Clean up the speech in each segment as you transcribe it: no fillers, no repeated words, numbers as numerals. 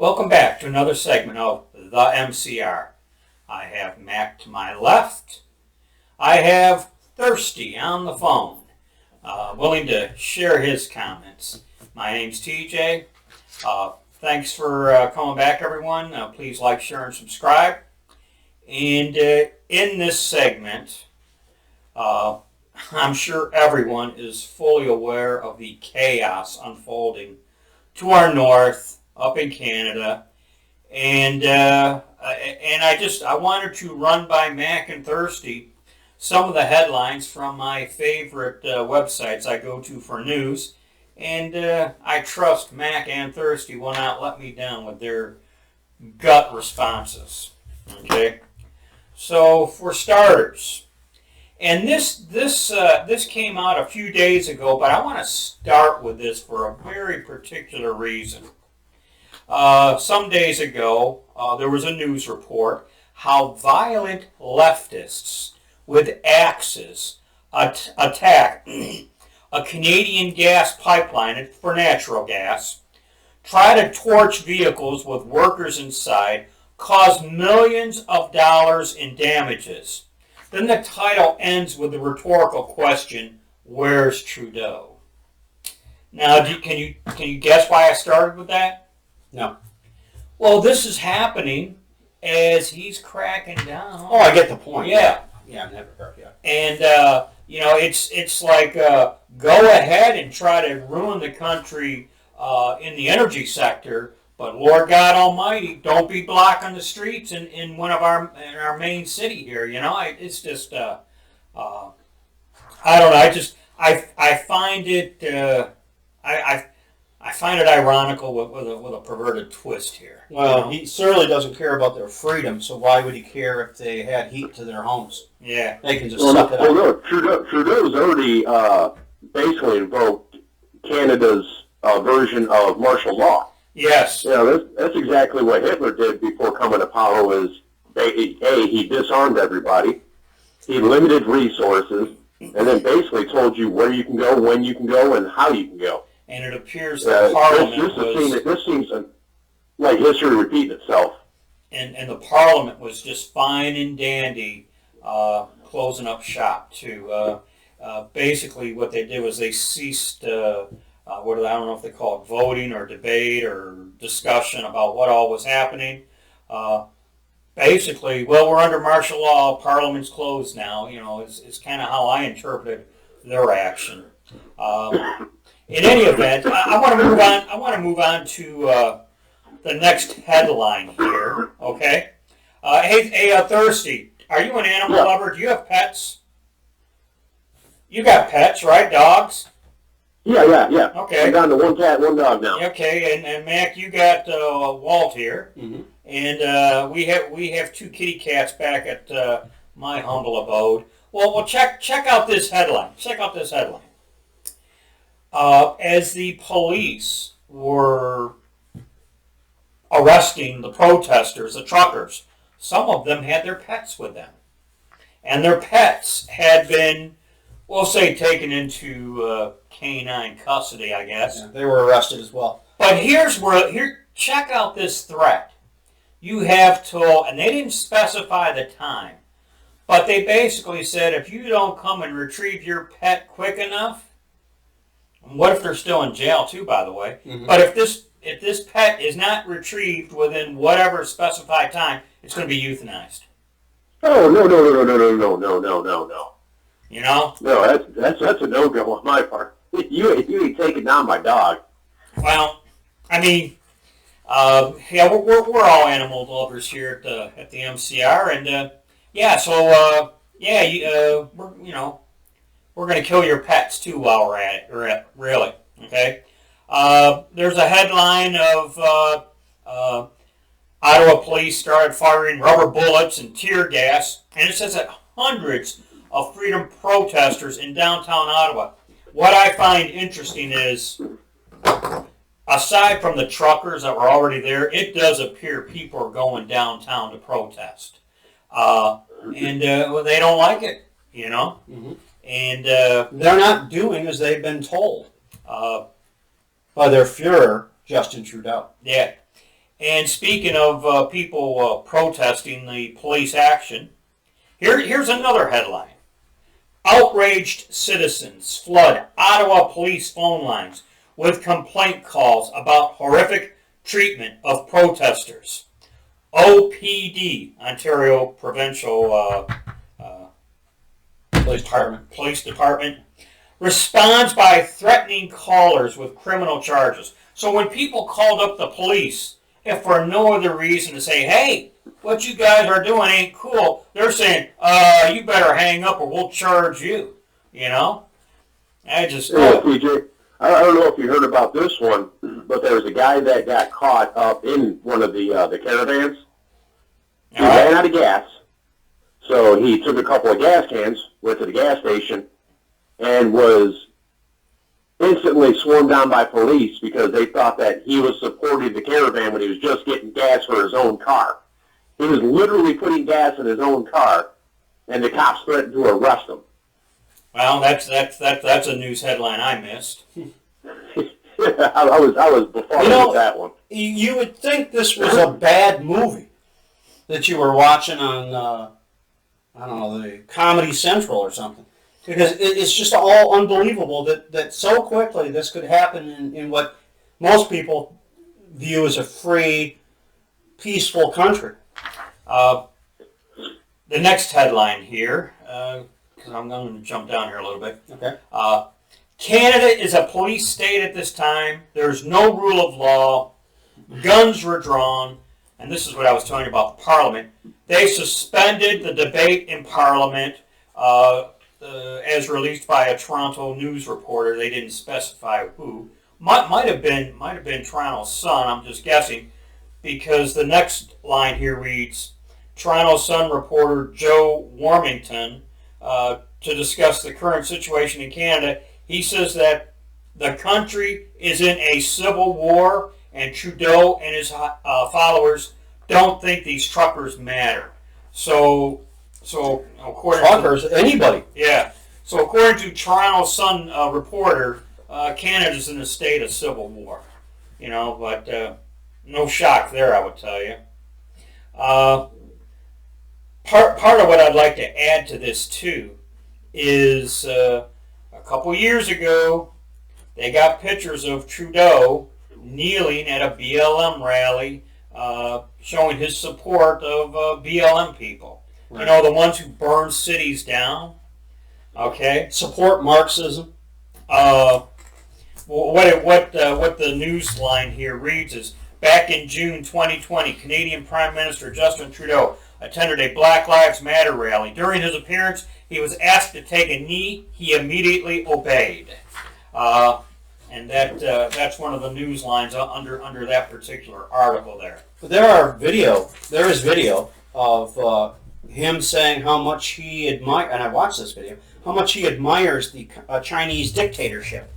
Welcome back to another segment of The MCR. I have Mac to my left. I have Thirsty on the phone, willing to share his comments. My name's TJ. Thanks for coming back, everyone. Please like, share, and subscribe. And in this segment, I'm sure everyone is fully aware of the chaos unfolding to our north, up in Canada, and I wanted to run by Mac and Thirsty some of the headlines from my favorite websites I go to for news, and I trust Mac and Thirsty will not let me down with their gut responses. Okay, so for starters, and this came out a few days ago, but I want to start with this for a very particular reason. Some days ago, there was a news report how violent leftists with axes attack a Canadian gas pipeline for natural gas, try to torch vehicles with workers inside, cause millions of dollars in damages. Then the title ends with the rhetorical question, "Where's Trudeau?" Now, can you guess why I started with that? No. Well, this is happening as he's cracking down. Oh, I get the point. Yeah. Yeah, never. Yeah. And it's like go ahead and try to ruin the country in the energy sector, but Lord God Almighty, don't be blocking the streets in our main city here. It's just I don't know. I find it I find it ironical with a perverted twist here. Well, he certainly doesn't care about their freedom, so why would he care if they had heat to their homes? Yeah. They can just suck it up. Well, no, Trudeau's already basically invoked Canada's version of martial law. Yes. That's exactly what Hitler did before coming to power. He disarmed everybody, he limited resources, and then basically told you where you can go, when you can go, and how you can go. And it appears that Parliament this seems like history repeating itself. And the Parliament was just fine and dandy, closing up shop too. Basically, what they did was they ceased. I don't know if they call it voting or debate or discussion about what all was happening. Basically, well, we're under martial law. Parliament's closed now. Is kind of how I interpreted their action. In any event, I want to move on. I want to move on to the next headline here. Okay. Hey, Thirsty, are you an animal lover? Do you have pets? You got pets, right? Dogs? Yeah. Okay. I'm down to one cat, one dog now. Okay, and Mac, you got Walt here, and we have two kitty cats back at my humble abode. Well, check out this headline. Check out this headline. As the police were arresting the protesters, the truckers, some of them had their pets with them. And their pets had been, we'll say, taken into canine custody, I guess. Yeah, they were arrested as well. But check out this threat. You have till, and they didn't specify the time, but they basically said if you don't come and retrieve your pet quick enough, what if they're still in jail too, by the way? Mm-hmm. But if this pet is not retrieved within whatever specified time, it's going to be euthanized. Oh, no. No, that's a no-go on my part. You ain't taking down my dog. Well, I mean, we're all animal lovers here at the MCR, and we're going to kill your pets too while we're at it, really. Okay. There's a headline of Ottawa police started firing rubber bullets and tear gas, and it says that hundreds of freedom protesters in downtown Ottawa. What I find interesting is, aside from the truckers that were already there, it does appear people are going downtown to protest. And they don't like it, Mm-hmm. And they're not doing as they've been told by their Fuhrer, Justin Trudeau. Yeah. And speaking of people protesting the police action, here's another headline. Outraged citizens flood Ottawa police phone lines with complaint calls about horrific treatment of protesters. OPD, Ontario Provincial Police Department, responds by threatening callers with criminal charges. So when people called up the police, if for no other reason to say, hey, what you guys are doing ain't cool, they're saying, you better hang up or we'll charge you. You know? I just... Yeah, PJ, I don't know if you heard about this one, but there was a guy that got caught up in one of the caravans. He ran out of gas, so he took a couple of gas cans, went to the gas station, and was instantly swarmed down by police because they thought that he was supporting the caravan when he was just getting gas for his own car. He was literally putting gas in his own car, and the cops threatened to arrest him. Well, that's a news headline I missed. I was befuddled with that one. You would think this was a bad movie that you were watching on, I don't know, the Comedy Central or something. Because it's just all unbelievable that so quickly this could happen in what most people view as a free, peaceful country. The next headline here, because I'm going to jump down here a little bit. Okay. Canada is a police state at this time. There's no rule of law. Guns were drawn. And this is what I was telling you about the Parliament. They suspended the debate in Parliament as released by a Toronto news reporter. They didn't specify who. Might have been Toronto Sun. I'm just guessing, because the next line here reads, Toronto Sun reporter Joe Warmington to discuss the current situation in Canada. He says that the country is in a civil war, and Trudeau and his followers don't think these truckers matter. So according Truckers, anybody. Yeah. So according to Toronto Sun reporter, Canada's in a state of civil war. You know, but no shock there, I would tell you. Part of what I'd like to add to this too is a couple years ago they got pictures of Trudeau kneeling at a BLM rally, showing his support of BLM people. Right. You know, the ones who burn cities down. Okay. Support Marxism. What the news line here reads is, back in June 2020, Canadian Prime Minister Justin Trudeau attended a Black Lives Matter rally. During his appearance, he was asked to take a knee. He immediately obeyed. And that's one of the news lines under that particular article there. But there is video of him saying how much he admires, and I watched this video, how much he admires the Chinese dictatorship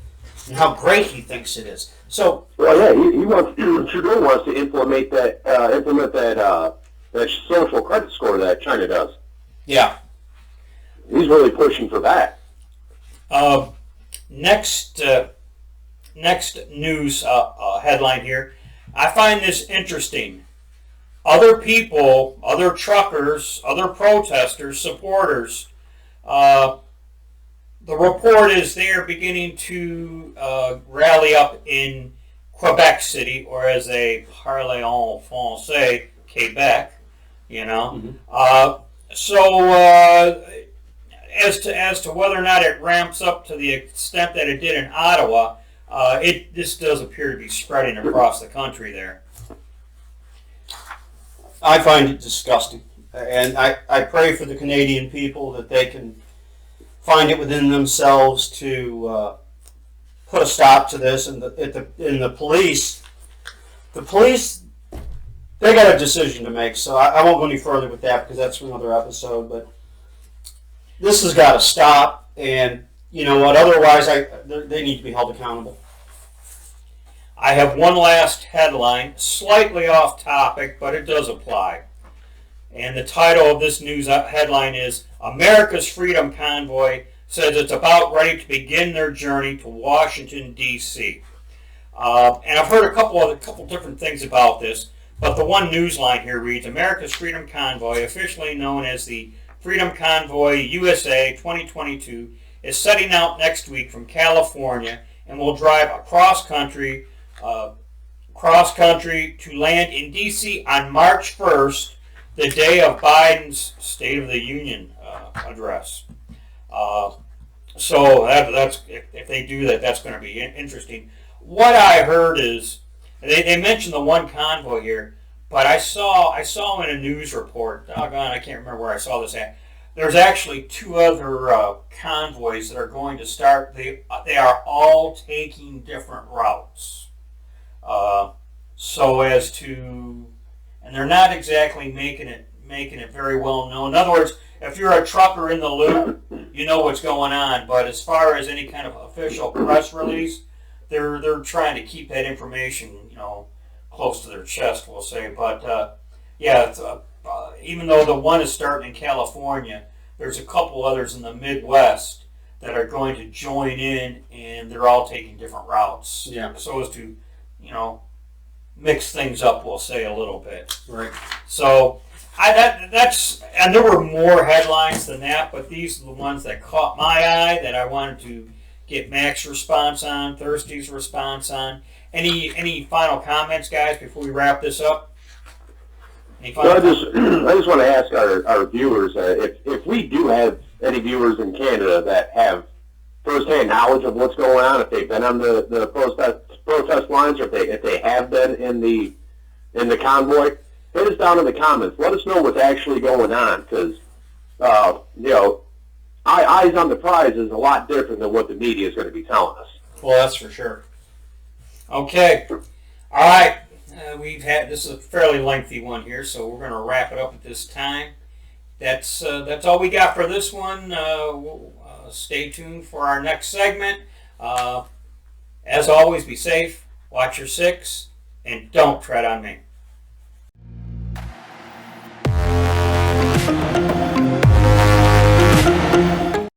and how great he thinks it is. So, well, yeah, he wants Trudeau wants to implement that social credit score that China does. Yeah, he's really pushing for that. Next news headline here. I find this interesting. Other people, other truckers, other protesters, supporters, the report is they're beginning to rally up in Quebec City, or as they parle en français, Quebec, you know. Mm-hmm. As to whether or not it ramps up to the extent that it did in Ottawa, this does appear to be spreading across the country there. I find it disgusting, and I pray for the Canadian people that they can find it within themselves to put a stop to this. And the police, they got a decision to make. So I won't go any further with that because that's another episode. But this has got to stop, and you know what? Otherwise, they need to be held accountable. I have one last headline, slightly off topic, but it does apply. And the title of this news headline is, America's Freedom Convoy says it's about ready to begin their journey to Washington, D.C. And I've heard a couple different things about this. But the one news line here reads, America's Freedom Convoy, officially known as the Freedom Convoy USA 2022, is setting out next week from California and will drive across country to land in D.C. on March 1st, the day of Biden's State of the Union address. So that's if they do that, that's going to be interesting. What I heard is they mentioned the one convoy here, but I saw in a news report. Doggone, I can't remember where I saw this at. There's actually two other convoys that are going to start. They are all taking different routes, so as to, and they're not exactly making it very well known. In other words, if you're a trucker in the loop, you know what's going on. But as far as any kind of official press release, they're trying to keep that information, close to their chest, we'll say. But yeah, even though the one is starting in California, there's a couple others in the Midwest that are going to join in, and they're all taking different routes. Yeah. So as to, mix things up, we'll say, a little bit. Right. So that's and there were more headlines than that, but these are the ones that caught my eye that I wanted to get Mac's response on, Thirsty's response on. Any final comments, guys, before we wrap this up? Well, I just want to ask our viewers, if we do have any viewers in Canada that have firsthand knowledge of what's going on, if they've been on the protest lines, or if they have been in the convoy, hit us down in the comments. Let us know what's actually going on, because eyes on the prize is a lot different than what the media is going to be telling us. Well, that's for sure. Okay. All right. This is a fairly lengthy one here, so we're going to wrap it up at this time. That's all we got for this one. Stay tuned for our next segment. As always, be safe, watch your six, and don't tread on me.